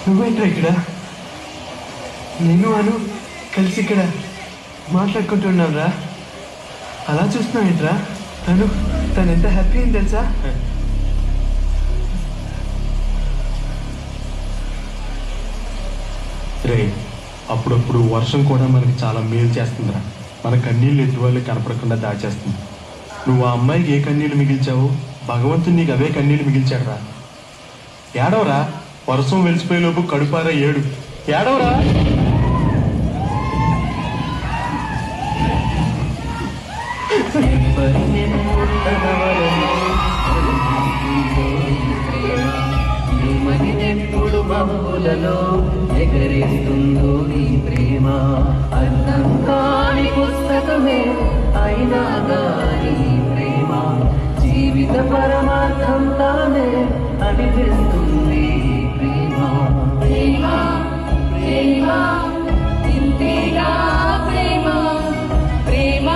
నువ్వేంట్రా ఇక్కడ? నేను అను కలిసి ఇక్కడ మాట్లాడుకుంటున్నాను రా. అలా చూస్తున్నావేంట్రా? తను ఎంత హ్యాపీ అయింది తెలుసా? రే, అప్పుడప్పుడు వర్షం కూడా మనకి చాలా మేలు చేస్తుందిరా. మన కన్నీళ్ళు ఎదురువాళ్ళు కనపడకుండా దాచేస్తుంది. నువ్వు ఆ అమ్మాయికి ఏ కన్నీళ్ళు మిగిల్చావు, భగవంతుడు నీకు అవే కన్నీళ్ళు మిగిల్చాడురా. ఏడవరా, వర్షం వెలిసిపోయేలోపు కడుపారా ఏడు. ఏడవరా. ఎప్పుడు మబ్బులలో ఎగరేస్తుందో నీ ప్రేమ, అర్థం కాని పుస్తకమే అయినా గాని ప్రేమ, జీవిత పరమార్థం తానే అనిపిస్తుంది ప్రేమ. ప్రేమ ప్రేమ ఇంతేగా ప్రేమ, ప్రేమ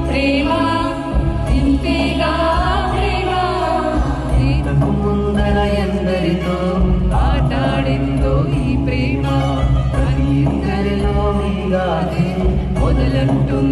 ప్రేమ ఇంతేగా ప్రేమ. ఇంతకు ముందర ఎందరితో ఆటాడిందో ఈ ప్రేమ, ఇందరిలో మీగానే మొదలంటుంది